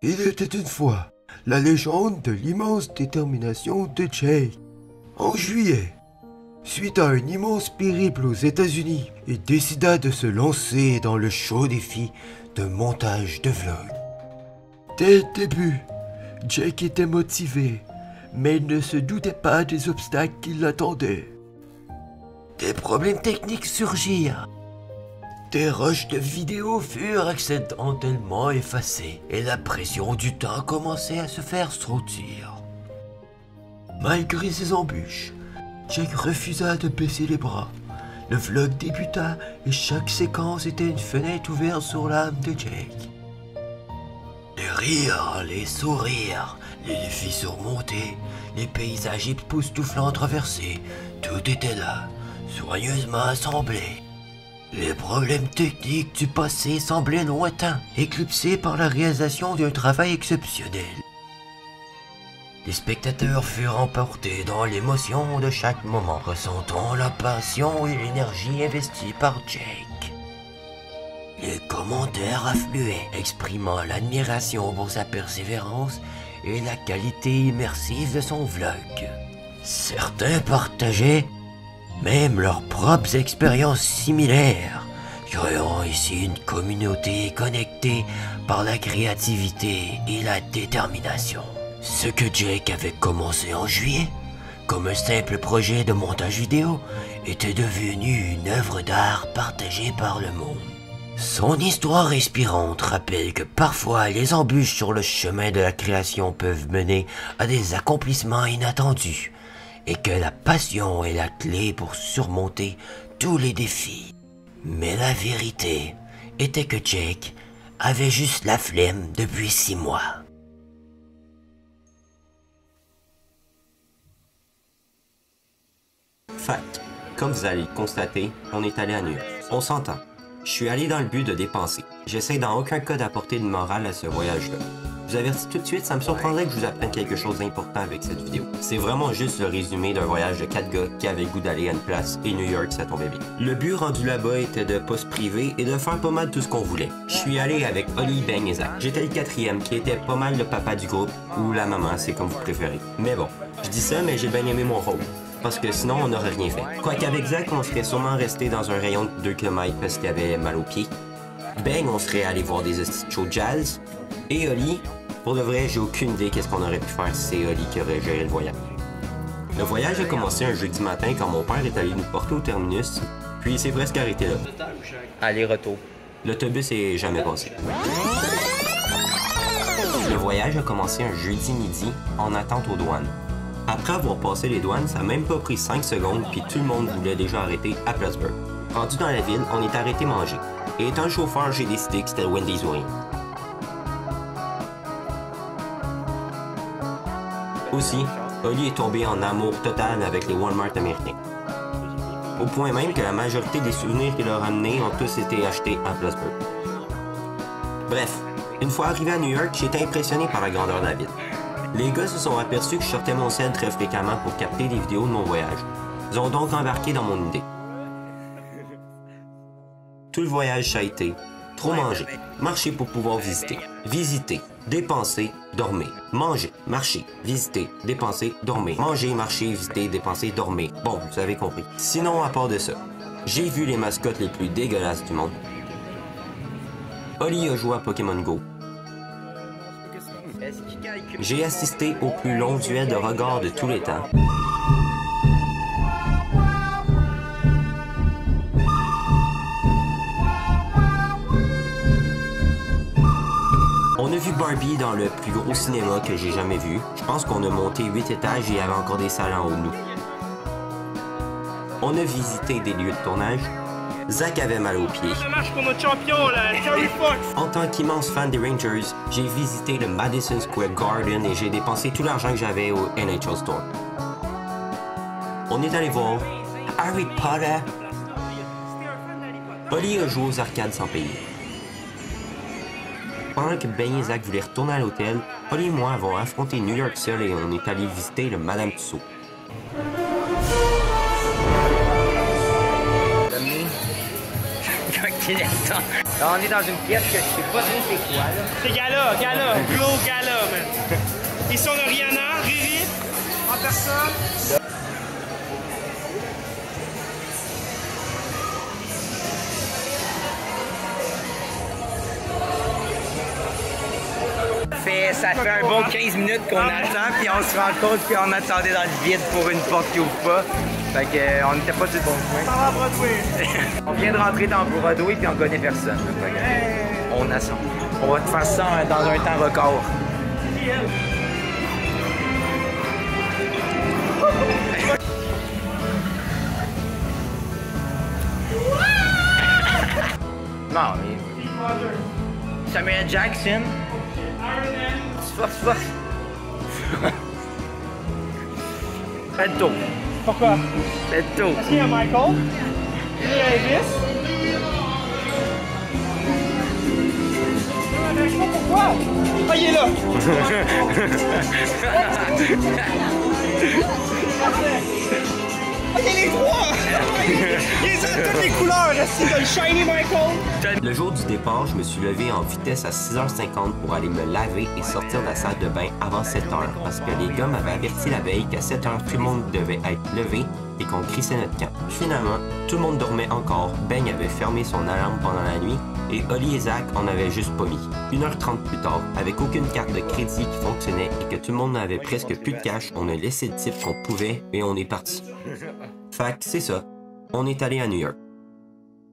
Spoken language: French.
Il était une fois la légende de l'immense détermination de Jake. En juillet, suite à un immense périple aux États-Unis, il décida de se lancer dans le chaud défi de montage de vlog. Dès le début, Jake était motivé, mais il ne se doutait pas des obstacles qui l'attendaient. Des problèmes techniques surgirent. Des rushs de vidéos furent accidentellement effacés et la pression du temps commençait à se faire sentir. Malgré ces embûches, Jake refusa de baisser les bras. Le vlog débuta et chaque séquence était une fenêtre ouverte sur l'âme de Jake. Les rires, les sourires, les défis surmontés, les paysages époustouflants traversés, tout était là, soigneusement assemblé. Les problèmes techniques du passé semblaient lointains, éclipsés par la réalisation d'un travail exceptionnel. Les spectateurs furent emportés dans l'émotion de chaque moment, ressentant la passion et l'énergie investie par Jake. Les commentaires affluaient, exprimant l'admiration pour sa persévérance et la qualité immersive de son vlog. Certains partageaient même leurs propres expériences similaires, créant ici une communauté connectée par la créativité et la détermination. Ce que Jake avait commencé en juillet, comme un simple projet de montage vidéo, était devenu une œuvre d'art partagée par le monde. Son histoire inspirante rappelle que parfois les embûches sur le chemin de la création peuvent mener à des accomplissements inattendus, et que la passion est la clé pour surmonter tous les défis. Mais la vérité était que Jake avait juste la flemme depuis 6 mois. Fact. Comme vous allez le constater, on est allé à New York. On s'entend. Je suis allé dans le but de dépenser. J'essaie dans aucun cas d'apporter une morale à ce voyage-là. Je vous avertis tout de suite, ça me surprendrait que je vous apprenne quelque chose d'important avec cette vidéo. C'est vraiment juste le résumé d'un voyage de 4 gars qui avaient le goût d'aller à une place et New York, ça tombait bien. Le but rendu là-bas était de pas se priver et de faire pas mal tout ce qu'on voulait. Je suis allé avec Oli, Ben et Zach. J'étais le 4e qui était pas mal le papa du groupe, ou la maman, c'est comme vous préférez. Mais bon, je dis ça, mais j'ai bien aimé mon rôle. Parce que sinon, on n'aurait rien fait. Quoiqu'avec Zach, on serait sûrement resté dans un rayon de 2 km parce qu'il avait mal aux pieds. Ben, on serait allé voir des shows jazz. Et Oli, pour de vrai, j'ai aucune idée qu'est-ce qu'on aurait pu faire si c'est Oli qui aurait géré le voyage. Le voyage a commencé un jeudi matin quand mon père est allé nous porter au terminus, puis il s'est presque arrêté là. Aller-retour. L'autobus est jamais passé. Le voyage a commencé un jeudi midi en attente aux douanes. Après avoir passé les douanes, ça n'a même pas pris 5 secondes, puis tout le monde voulait déjà arrêter à Plattsburgh. Rendu dans la ville, on est arrêté manger. Et étant le chauffeur, j'ai décidé que c'était le Wendy's ou rien. Aussi, Oli est tombé en amour total avec les Walmart américains. Au point même que la majorité des souvenirs qu'il a ramenés ont tous été achetés à Plattsburgh. Bref, une fois arrivé à New York, j'ai été impressionné par la grandeur de la ville. Les gars se sont aperçus que je sortais mon sel très fréquemment pour capter des vidéos de mon voyage. Ils ont donc embarqué dans mon idée. Tout le voyage, ça a été trop manger, marcher pour pouvoir visiter, dépenser, dormir, manger, marcher, visiter, dépenser, dormir, manger, marcher, visiter, dépenser, dormir. Bon, vous avez compris. Sinon, à part de ça, j'ai vu les mascottes les plus dégueulasses du monde. Oli a joué à Pokémon Go. J'ai assisté au plus long duel de regard de tous les temps. On a vu Barbie dans le plus gros cinéma que j'ai jamais vu. Je pense qu'on a monté 8 étages et il y avait encore des salles en haut de nous. On a visité des lieux de tournage. Zach avait mal aux pieds. Pour notre champion, là, Terry Fox. En tant qu'immense fan des Rangers, j'ai visité le Madison Square Garden et j'ai dépensé tout l'argent que j'avais au NHL Store. On est allé voir Harry Potter. Oli a joué aux arcades sans payer. Pendant que Ben et Zach voulaient retourner à l'hôtel, Oli et moi avons affronté New York seul et on est allé visiter le Madame Tussauds. skeleton. Là, on est dans une pièce que je sais pas trop c'est quoi, là. C'est gala, gros gala, man. Ici, on a Rihanna, Riri, en personne. Ça fait un bon 15 minutes qu'on attend, puis on se rend compte qu'on attendait dans le vide pour une porte qui ouvre pas. Fait que, on n'était pas sur le bon chemin. Ça va à Broadway. On vient de rentrer dans Broadway, puis on connaît personne. Fait que, on attend. On va te faire ça dans un temps record. Non, mais... Samuel Jackson. Force. Fais le tour. Pourquoi? Fais le tour. Est-ce qu'il y a Michael? Il y a Elvis? Je sais pas pourquoi. Ah, il est là! Ok, les trois! Il est dans toutes les couleurs, c'est le Shiny Michael! Le jour du départ, je me suis levé en vitesse à 6h50 pour aller me laver et sortir de la salle de bain avant 7h parce que les gars m'avaient averti la veille qu'à 7h, tout le monde devait être levé et qu'on crissait notre camp. Finalement, tout le monde dormait encore, Ben avait fermé son alarme pendant la nuit et Oli et Zach en avaient juste pas mis. 1h30 plus tard, avec aucune carte de crédit qui fonctionnait et que tout le monde n'avait presque plus de cash, on a laissé le type qu'on pouvait et on est parti. Fait que c'est ça, on est allé à New York.